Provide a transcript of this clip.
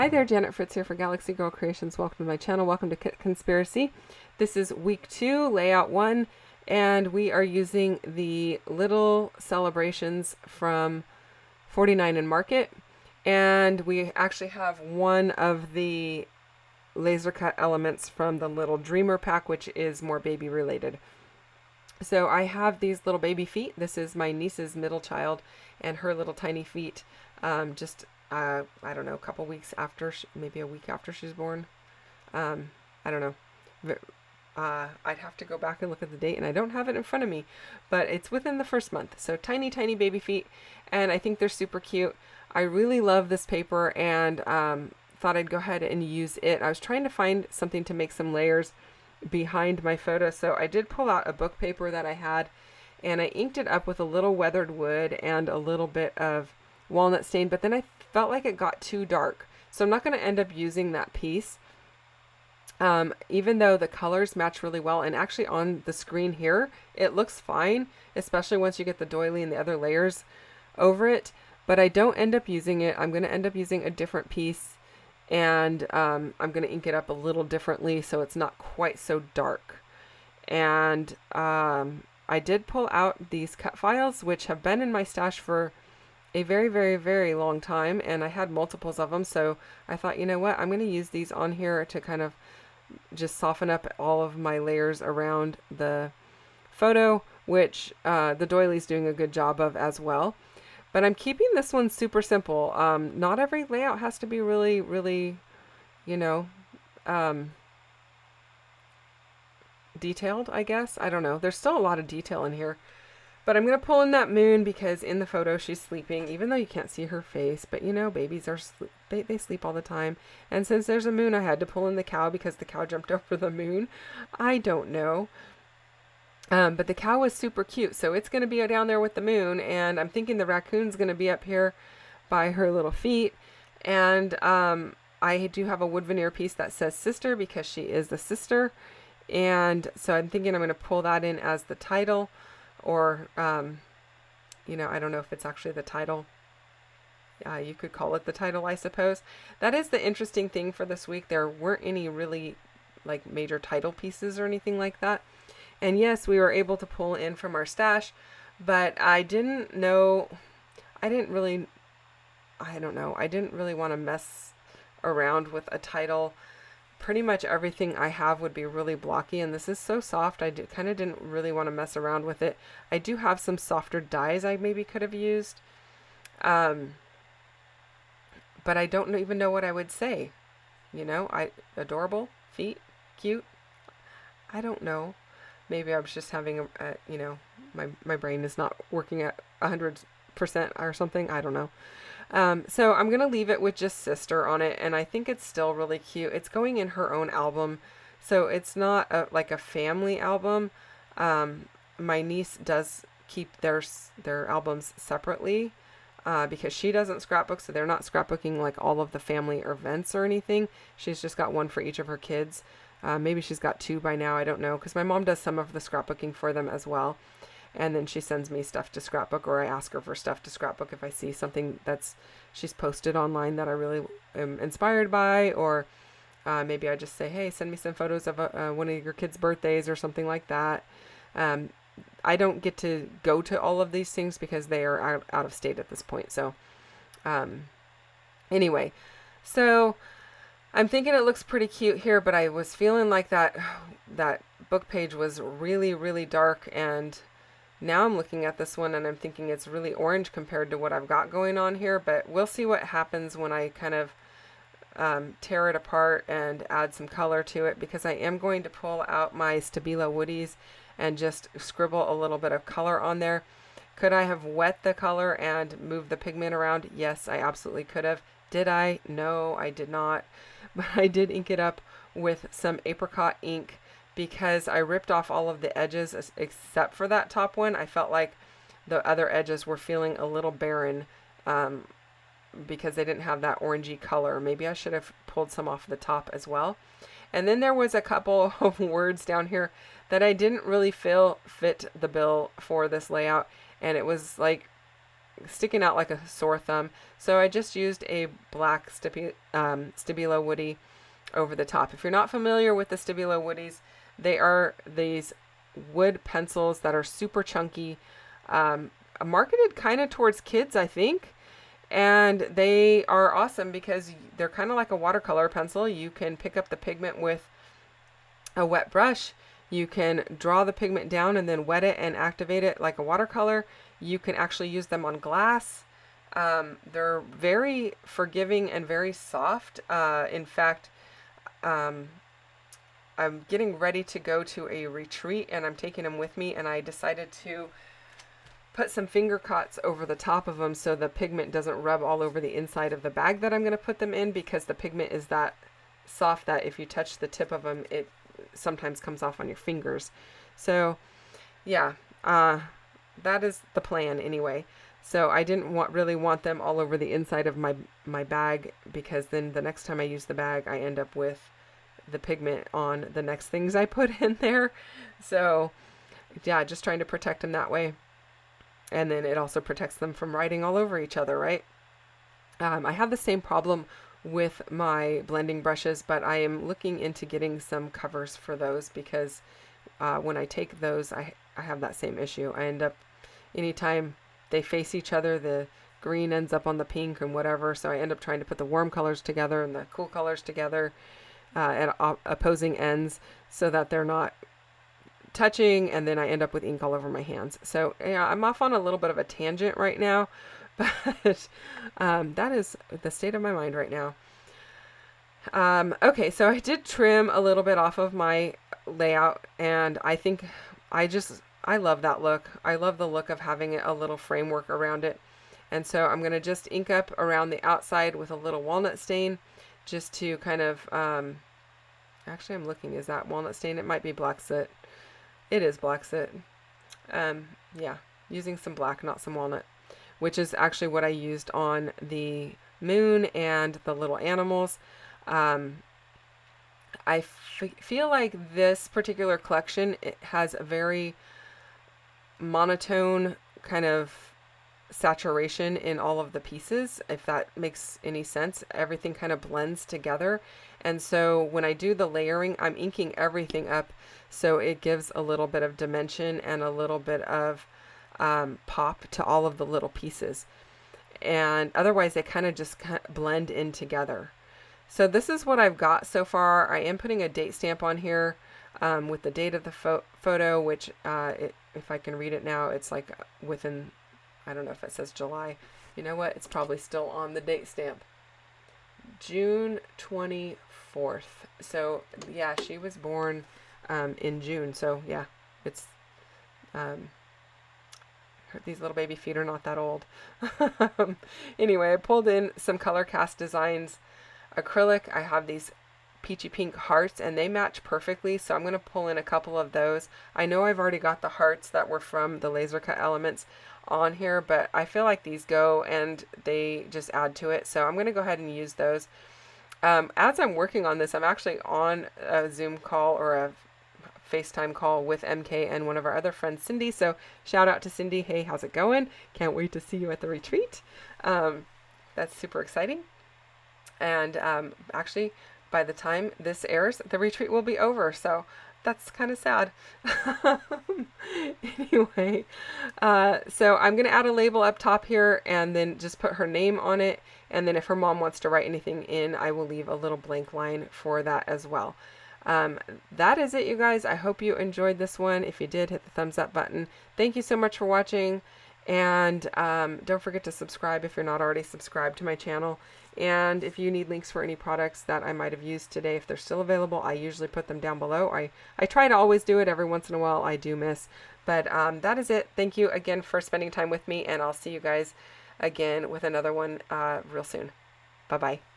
Hi there, Janet Fritz here for Galaxy Girl Creations. Welcome to my channel. Welcome to Kit Conspiracy. This is week 2, layout 1, and we are using the little celebrations from 49 and Market. And we actually have one of the laser cut elements from the little Dreamer pack, which is more baby related. So I have these little baby feet. This is my niece's middle child and her little tiny feet. I don't know, a couple weeks after, maybe a week after she's born. I don't know. I'd have to go back and look at the date, and I don't have it in front of me, but it's within the first month. So tiny, tiny baby feet, and I think they're super cute. I really love this paper, and thought I'd go ahead and use it. I was trying to find something to make some layers behind my photo, so I did pull out a book paper that I had, and I inked it up with a little weathered wood and a little bit of walnut stain, but then I felt like it got too dark, so I'm not going to end up using that piece, even though the colors match really well. And actually on the screen here it looks fine, especially once you get the doily and the other layers over it, but I don't end up using it. I'm going to end up using a different piece, and I'm going to ink it up a little differently so it's not quite so dark. And I did pull out these cut files, which have been in my stash for a very, very, very long time, and I had multiples of them, so I thought, you know what, I'm going to use these on here to kind of just soften up all of my layers around the photo, which the doily's doing a good job of as well. But I'm keeping this one super simple. Not every layout has to be really, really, you know, detailed, I guess. I don't know. There's still a lot of detail in here. But I'm going to pull in that moon because in the photo she's sleeping, even though you can't see her face. But you know, babies are they sleep all the time. And since there's a moon, I had to pull in the cow because the cow jumped over the moon. I don't know. But the cow was super cute, so it's going to be down there with the moon. And I'm thinking the raccoon's going to be up here by her little feet. And I do have a wood veneer piece that says sister because she is the sister. And so I'm thinking I'm going to pull that in as the title. Or, you know, I don't know if it's actually the title. You could call it the title, I suppose. That is the interesting thing for this week. There weren't any really, like, major title pieces or anything like that. And yes, we were able to pull in from our stash, but I didn't know, I don't know, I didn't really want to mess around with a title. Pretty much everything I have would be really blocky, and this is so soft. I kind of didn't really want to mess around with it. I do have some softer dyes I maybe could have used, but I don't even know what I would say. You know, adorable, feet, cute. I don't know. Maybe I was just having you know, my brain is not working at 100% or something. I don't know. So I'm going to leave it with just sister on it, and I think it's still really cute. It's going in her own album, so it's not like a family album. My niece does keep their albums separately because she doesn't scrapbook, so they're not scrapbooking like all of the family events or anything. She's just got one for each of her kids. Maybe she's got 2 by now, I don't know, because my mom does some of the scrapbooking for them as well. And then she sends me stuff to scrapbook, or I ask her for stuff to scrapbook if I see something she's posted online that I really am inspired by, or maybe I just say, hey, send me some photos of one of your kids' birthdays or something like that. I don't get to go to all of these things because they are out of state at this point. So anyway, so I'm thinking it looks pretty cute here, but I was feeling like that book page was really, really dark, and now I'm looking at this one and I'm thinking it's really orange compared to what I've got going on here, but we'll see what happens when I kind of tear it apart and add some color to it, because I am going to pull out my Stabilo Woodies and just scribble a little bit of color on there. Could I have wet the color and moved the pigment around? Yes, I absolutely could have. Did I? No, I did not. But I did ink it up with some apricot ink, because I ripped off all of the edges except for that top one. I felt like the other edges were feeling a little barren because they didn't have that orangey color. Maybe I should have pulled some off the top as well. And then there was a couple of words down here that I didn't really feel fit the bill for this layout. And it was like sticking out like a sore thumb. So I just used a black Stabilo Woody over the top. If you're not familiar with the Stabilo Woodies, they are these wood pencils that are super chunky, marketed kind of towards kids, I think. And they are awesome because they're kind of like a watercolor pencil. You can pick up the pigment with a wet brush. You can draw the pigment down and then wet it and activate it like a watercolor. You can actually use them on glass. They're very forgiving and very soft. In fact, I'm getting ready to go to a retreat and I'm taking them with me, and I decided to put some finger cots over the top of them so the pigment doesn't rub all over the inside of the bag that I'm going to put them in, because the pigment is that soft that if you touch the tip of them, it sometimes comes off on your fingers. So yeah, that is the plan anyway. So I didn't really want them all over the inside of my bag, because then the next time I use the bag, I end up with the pigment on the next things I put in there. So yeah, just trying to protect them that way. And then it also protects them from writing all over each other, right? I have the same problem with my blending brushes, but I am looking into getting some covers for those, because when I take those, I have that same issue. I end up, anytime they face each other, the green ends up on the pink and whatever. So I end up trying to put the warm colors together and the cool colors together at opposing ends so that they're not touching, and then I end up with ink all over my hands. So yeah, I'm off on a little bit of a tangent right now, but that is the state of my mind right now. Okay, so I did trim a little bit off of my layout, and I think I love that look. I love the look of having a little framework around it. And so I'm going to just ink up around the outside with a little walnut stain, just to kind of, actually I'm looking, is that walnut stain? It might be black soot. It is black soot. Yeah, using some black, not some walnut, which is actually what I used on the moon and the little animals. I feel like this particular collection, it has a very monotone kind of saturation in all of the pieces, if that makes any sense. Everything kind of blends together. And so when I do the layering, I'm inking everything up so it gives a little bit of dimension and a little bit of pop to all of the little pieces. And otherwise they kind of just blend in together. So this is what I've got so far. I am putting a date stamp on here with the date of the photo, which if I can read it now, it's like within, I don't know if it says July. You know what? It's probably still on the date stamp. June 24th. So yeah, she was born in June. So yeah, it's these little baby feet are not that old. Anyway, I pulled in some color cast designs, acrylic. I have these peachy pink hearts and they match perfectly, so I'm going to pull in a couple of those. I know I've already got the hearts that were from the laser cut elements on here, but I feel like these go and they just add to it, so I'm going to go ahead and use those. As I'm working on this, I'm actually on a Zoom call or a FaceTime call with MK and one of our other friends, Cindy. So shout out to Cindy. Hey, how's it going? Can't wait to see you at the retreat. That's super exciting. And actually, by the time this airs, the retreat will be over. So that's kind of sad. Anyway, so I'm going to add a label up top here and then just put her name on it. And then if her mom wants to write anything in, I will leave a little blank line for that as well. That is it, you guys. I hope you enjoyed this one. If you did, hit the thumbs up button. Thank you so much for watching. And don't forget to subscribe if you're not already subscribed to my channel. And if you need links for any products that I might have used today, if they're still available, I usually put them down below. I try to always do it. Every once in a while I do miss. But that is it. Thank you again for spending time with me, and I'll see you guys again with another one real soon. Bye-bye.